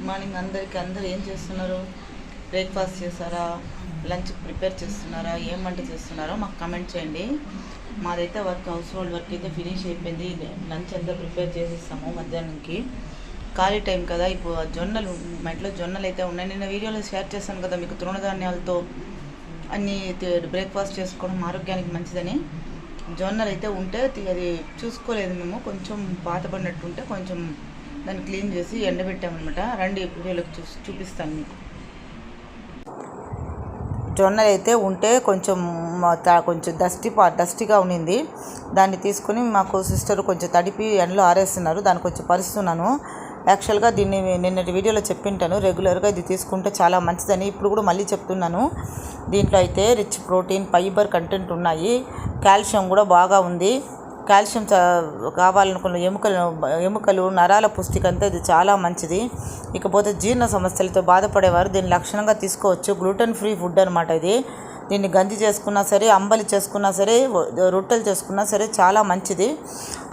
Morning అందరూ ఏం చేస్తున్నారు? బ్రేక్ఫాస్ట్ చేస్తారా, లంచ్ ప్రిపేర్ చేస్తున్నారా, ఏం వంట చేస్తున్నారో మాకు కమెంట్ చేయండి. మాదైతే హౌస్ హోల్డ్ వర్క్ అయితే ఫినిష్ అయిపోయింది. లంచ్ అంతా ప్రిపేర్ చేసేస్తాము మధ్యాహ్నంకి. ఖాళీ టైం కదా. ఇప్పుడు మా ఇంట్లో జొన్నలు అయితే ఉన్నాయి. నిన్న వీడియోలో షేర్ చేశాను కదా మీకు, తృణధాన్యాలతో అన్నీ బ్రేక్ఫాస్ట్ చేసుకోవడం ఆరోగ్యానికి మంచిదని. జొన్నలు అయితే ఉంటే అది చూసుకోలేదు మేము, కొంచెం పాతపడినట్టుంటే కొంచెం దాన్ని క్లీన్ చేసి ఎండబెట్టామన్నమాట. రండి వీడియోలోకి చూపిస్తాను మీకు. జొన్నలు అయితే ఉంటే కొంచెం డస్టీగా ఉండింది. దాన్ని తీసుకుని మాకు సిస్టర్ కొంచెం తడిపి ఎండలో ఆరేస్తున్నారు. దాన్ని కొంచెం పరుస్తున్నాను. యాక్చువల్గా దీన్ని నిన్నటి వీడియోలో చెప్పింటాను, రెగ్యులర్గా ఇది తీసుకుంటే చాలా మంచిదని. ఇప్పుడు కూడా మళ్ళీ చెప్తున్నాను. దీంట్లో అయితే రిచ్ ప్రోటీన్, ఫైబర్ కంటెంట్ ఉన్నాయి. కాల్షియం కూడా బాగా ఉంది. కాల్షియం కావాలనుకున్న ఎముకలు నరాల పుష్టికంతా ఇది చాలా మంచిది. ఇకపోతే జీర్ణ సమస్యలతో బాధపడేవారు దీన్ని లక్షణంగా తీసుకోవచ్చు. గ్లూటెన్ ఫ్రీ ఫుడ్ అనమాట ఇది. దీన్ని గంజి చేసుకున్నా సరే, అంబలి చేసుకున్నా సరే, రొట్టెలు చేసుకున్నా సరే చాలా మంచిది.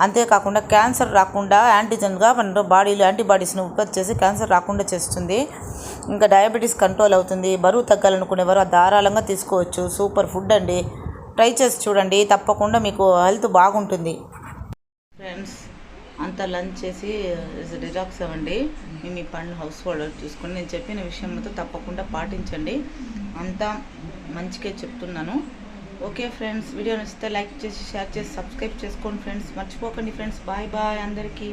అంతేకాకుండా క్యాన్సర్ రాకుండా యాంటీజెన్గా మన బాడీలో యాంటీబాడీస్ని ఉత్పత్తి చేసి క్యాన్సర్ రాకుండా చేస్తుంది. ఇంకా డయాబెటీస్ కంట్రోల్ అవుతుంది. బరువు తగ్గాలనుకునేవారు ధారాళంగా తీసుకోవచ్చు. సూపర్ ఫుడ్ అండి. ట్రై చేసి చూడండి, తప్పకుండా మీకు హెల్త్ బాగుంటుంది. ఫ్రెండ్స్ అంతా లంచ్ చేసి రిలాక్స్ అవ్వండి. మేము ఈ పనులు హౌస్ హోల్డ్ చూసుకొని నేను చెప్పిన విషయంతో తప్పకుండా పాటించండి. అంతా మంచిగా చెప్తున్నాను. ఓకే ఫ్రెండ్స్, వీడియో నచ్చితే లైక్ చేసి, షేర్ చేసి, సబ్స్క్రైబ్ చేసుకోండి ఫ్రెండ్స్. మర్చిపోకండి ఫ్రెండ్స్. బాయ్ అందరికీ.